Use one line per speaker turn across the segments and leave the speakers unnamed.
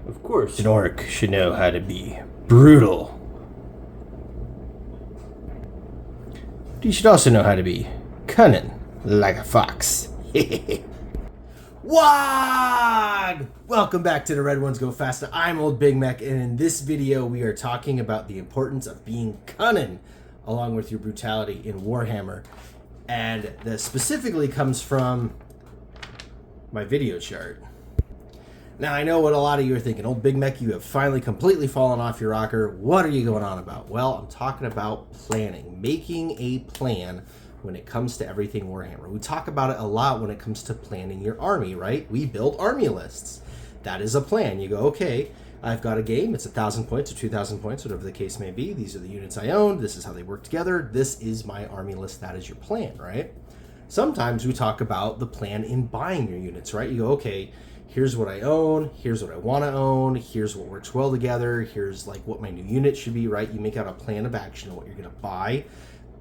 Of course, an orc should know how to be brutal. But you should also know how to be cunning, like a fox. Wag! Welcome back to the Red Ones Go Faster. I'm old Big Mek, and in this video we are talking about the importance of being cunning along with your brutality in Warhammer. And this specifically comes from my video chart. Now, I know what a lot of you are thinking. Old Big Mek, you have finally completely fallen off your rocker. What are you going on about? Well, I'm talking about planning, making a plan when it comes to everything Warhammer. We talk about it a lot when it comes to planning your army, right? We build army lists. That is a plan. You go, okay, I've got a game. It's 1,000 points or 2,000 points, whatever the case may be. These are the units I own. This is how they work together. This is my army list. That is your plan, right? Sometimes we talk about the plan in buying your units, right? You go, okay, here's what I own, here's what I want to own, here's what works well together, here's like what my new unit should be, right? You make out a plan of action of what you're going to buy,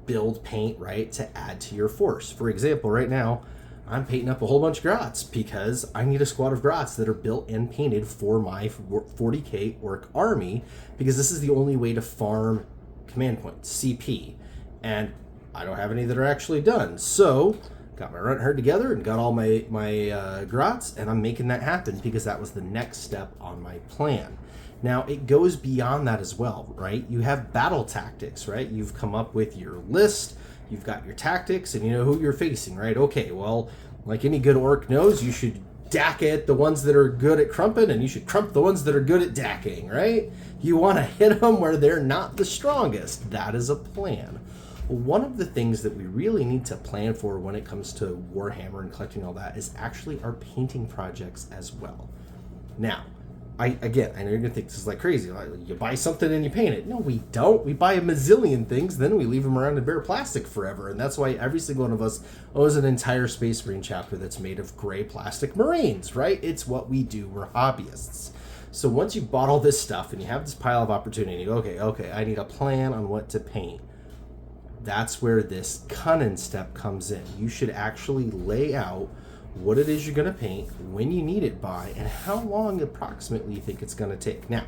build, paint, right, to add to your force. For example, right now, I'm painting up a whole bunch of grots because I need a squad of grots that are built and painted for my 40k orc army, because this is the only way to farm command points, CP, and I don't have any that are actually done. So got my runt herd together and got all my grots, and I'm making that happen because that was the next step on my plan. Now, it goes beyond that as well, right? You have battle tactics, right? You've come up with your list, you've got your tactics, and you know who you're facing, right? Okay, well, like any good orc knows, you should dack at the ones that are good at crumping, and you should crump the ones that are good at dacking, right? You want to hit them where they're not the strongest. That is a plan. One of the things that we really need to plan for when it comes to Warhammer and collecting all that is actually our painting projects as well. Now, I know you're going to think this is like crazy. Like, you buy something and you paint it. No, we don't. We buy a mazillion things, then we leave them around in bare plastic forever. And that's why every single one of us owns an entire Space Marine chapter that's made of gray plastic Marines, right? It's what we do. We're hobbyists. So once you've bought all this stuff and you have this pile of opportunity, you go, okay, I need a plan on what to paint. That's where this cunning step comes in. You should actually lay out what it is you're going to paint, when you need it by, and how long approximately you think it's going to take. Now,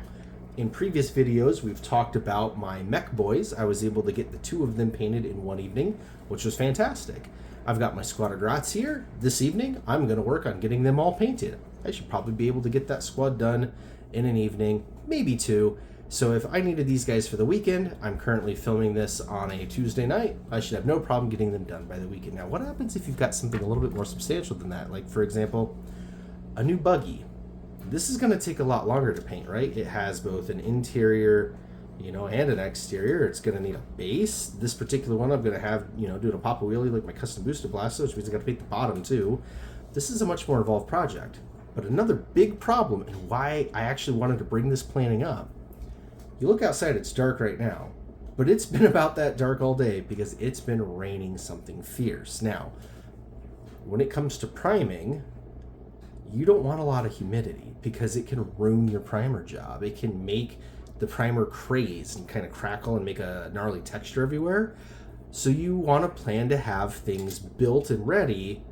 in previous videos, we've talked about my mech boys. I was able to get the 2 of them painted in one evening, which was fantastic. I've got my squad of grots here. This evening, I'm going to work on getting them all painted. I should probably be able to get that squad done in an evening, maybe 2. So if I needed these guys for the weekend, I'm currently filming this on a Tuesday night, I should have no problem getting them done by the weekend. Now, what happens if you've got something a little bit more substantial than that? Like, for example, a new buggy. This is going to take a lot longer to paint, right? It has both an interior, and an exterior. It's going to need a base. This particular one, I'm going to have, doing a pop a wheelie like my custom booster blaster, which means I got to paint the bottom too. This is a much more involved project. But another big problem, and why I actually wanted to bring this planning up, you look outside, it's dark right now, but it's been about that dark all day because it's been raining something fierce. Now, when it comes to priming, you don't want a lot of humidity because it can ruin your primer job. It can make the primer craze and kind of crackle and make a gnarly texture everywhere. So you want to plan to have things built and ready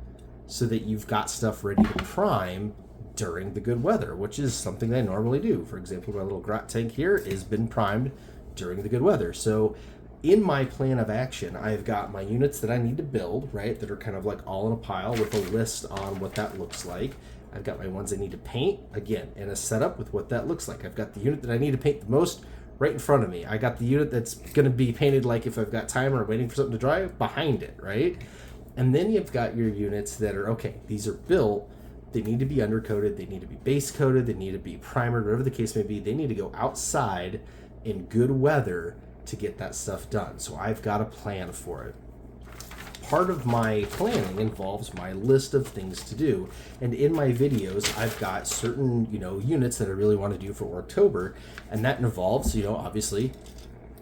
so that you've got stuff ready to prime during the good weather, which is something I normally do. For example, my little grot tank here has been primed during the good weather. So in my plan of action, I've got my units that I need to build, right, that are kind of like all in a pile with a list on what that looks like. I've got my ones I need to paint, again, in a setup with what that looks like. I've got the unit that I need to paint the most right in front of me. I got the unit that's going to be painted, like if I've got time or waiting for something to dry, behind it, right? And then you've got your units that are, okay, these are built, they need to be undercoated, they need to be base coated, they need to be primered, whatever the case may be. They need to go outside in good weather to get that stuff done. So I've got a plan for it. Part of my planning involves my list of things to do. And in my videos, I've got certain, units that I really want to do for October. And that involves, obviously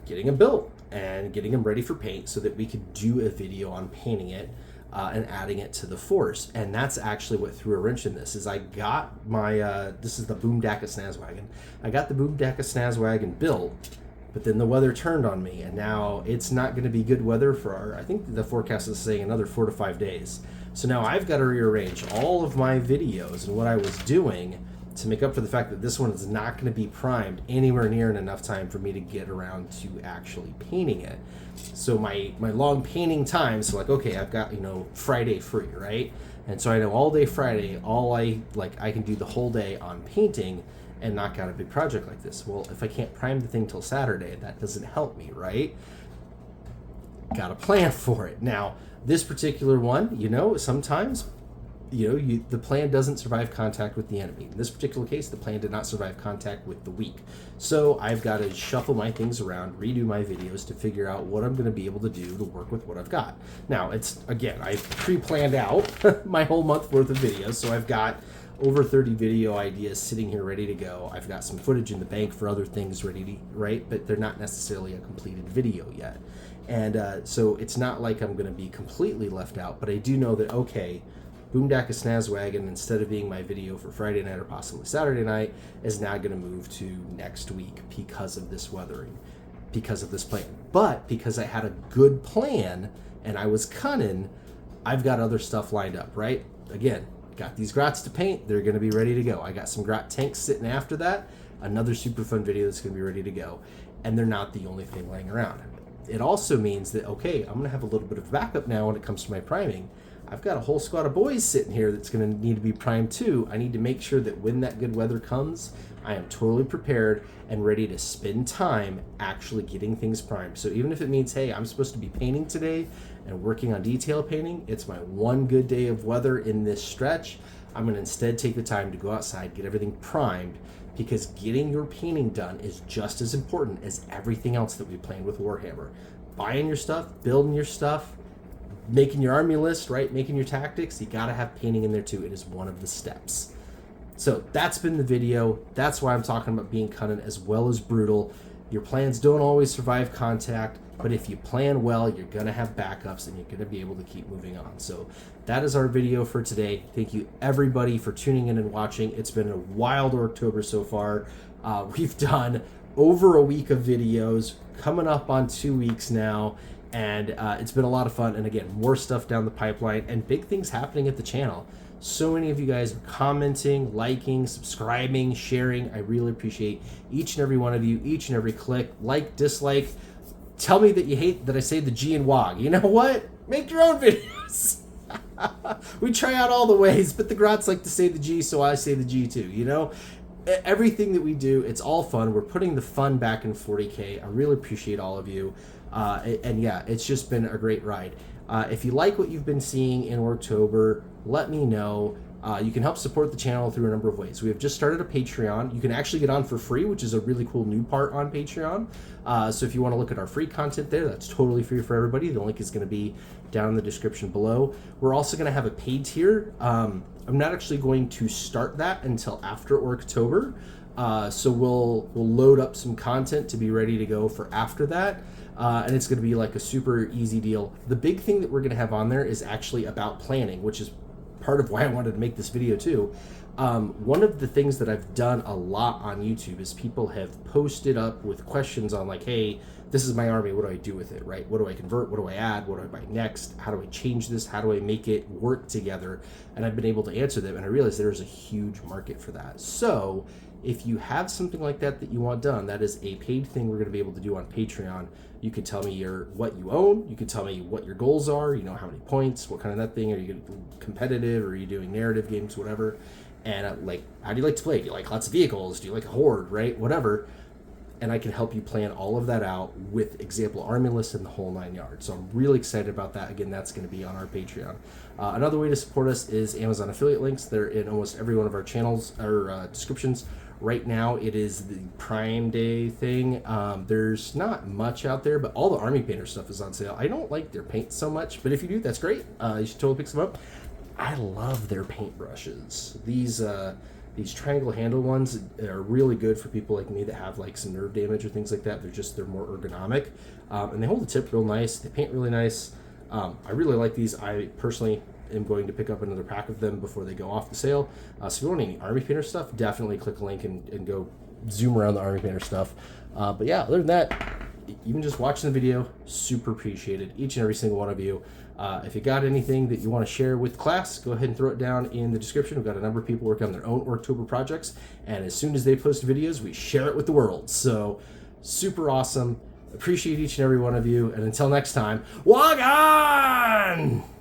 getting them built and getting them ready for paint so that we could do a video on painting it. And adding it to the force. And that's actually what threw a wrench in this, is I got my, this is the Boom Daka Snazwagon. I got the Boom Daka Snazwagon built, but then the weather turned on me, and now it's not going to be good weather for I think the forecast is saying another 4 to 5 days. So now I've got to rearrange all of my videos and what I was doing to make up for the fact that this one is not going to be primed anywhere near in enough time for me to get around to actually painting it. So my long painting time, so like, okay, I've got, Friday free, right? And so I know all day Friday, I can do the whole day on painting and knock out a big project like this. Well, if I can't prime the thing till Saturday, that doesn't help me, right? Got a plan for it. Now, this particular one, sometimes the plan doesn't survive contact with the enemy. In this particular case, the plan did not survive contact with the weak. So I've got to shuffle my things around, redo my videos to figure out what I'm going to be able to do to work with what I've got. Now, I've pre-planned out my whole month worth of videos, so I've got over 30 video ideas sitting here ready to go. I've got some footage in the bank for other things ready to, right? But they're not necessarily a completed video yet. And so it's not like I'm going to be completely left out, but I do know that, okay, Boomdaka Snazwagon, instead of being my video for Friday night or possibly Saturday night, is now going to move to next week because of this weathering, because of this plan. But because I had a good plan and I was cunning, I've got other stuff lined up, right? Again, got these grots to paint. They're going to be ready to go. I got some grot tanks sitting after that. Another super fun video that's going to be ready to go. And they're not the only thing laying around. It also means that, okay, I'm going to have a little bit of backup now when it comes to my priming. I've got a whole squad of boys sitting here that's going to need to be primed too. I need to make sure that when that good weather comes, I am totally prepared and ready to spend time actually getting things primed. So even if it means, hey, I'm supposed to be painting today and working on detail painting, it's my one good day of weather in this stretch. I'm going to instead take the time to go outside, get everything primed, because getting your painting done is just as important as everything else that we planned with Warhammer. Buying your stuff, building your stuff, making your army list, right? Making your tactics, you got to have painting in there too. It is one of the steps. So that's been the video. That's why I'm talking about being cunning as well as brutal. Your plans don't always survive contact, but if you plan well, you're going to have backups and you're going to be able to keep moving on. So that is our video for today. Thank you everybody for tuning in and watching. It's been a wild October so far. We've done over a week of videos, coming up on 2 weeks now. And it's been a lot of fun. And again, more stuff down the pipeline and big things happening at the channel. So many of you guys are commenting, liking, subscribing, sharing. I really appreciate each and every one of you, each and every click, like, dislike. Tell me that you hate that I say the G and WOG. You know what? Make your own videos. We try out all the ways, but the grots like to say the G, so I say the G too, Everything that we do, it's all fun. We're putting the fun back in 40K. I really appreciate all of you. And yeah, it's just been a great ride. If you like what you've been seeing in October, let me know. You can help support the channel through a number of ways. We have just started a Patreon. You can actually get on for free, which is a really cool new part on Patreon. So if you want to look at our free content there, that's totally free for everybody. The link is going to be down in the description below. We're also going to have a paid tier. I'm not actually going to start that until after October. So we'll load up some content to be ready to go for after that. And it's going to be like a super easy deal. The big thing that we're going to have on there is actually about planning, which is part of why I wanted to make this video too. One of the things that I've done a lot on YouTube is people have posted up with questions on like, hey, this is my army, what do I do with it, right? What do I convert? What do I add? What do I buy next? How do I change this? How do I make it work together? And I've been able to answer them, and I realized there's a huge market for that. So if you have something like that that you want done, that is a paid thing we're going to be able to do on Patreon. You can tell me what you own. You can tell me what your goals are. How many points, what kind of that thing. Are you competitive? Or are you doing narrative games, whatever? And how do you like to play? Do you like lots of vehicles? Do you like a horde, right? Whatever. And I can help you plan all of that out with example army lists and the whole 9 yards. So I'm really excited about that. Again, that's going to be on our Patreon. Another way to support us is Amazon affiliate links. They're in almost every one of our channels or descriptions. Right now, it is the Prime Day thing. There's not much out there, but all the Army Painter stuff is on sale. I don't like their paint so much, but if you do, that's great. You should totally pick some up. I love their paintbrushes. These triangle handle ones are really good for people like me that have like some nerve damage or things like that. They're more ergonomic, and they hold the tip real nice. They paint really nice. I really like these. I personally am going to pick up another pack of them before they go off the sale. So if you want any Army Painter stuff, definitely click a link and go zoom around the Army Painter stuff. But yeah, other than that, even just watching the video, super appreciated, each and every single one of you. If you got anything that you want to share with class, go ahead and throw it down in the description. We've got a number of people working on their own Orktober projects, and as soon as they post videos, we share it with the world. So super awesome. Appreciate each and every one of you, and until next time, Wagon!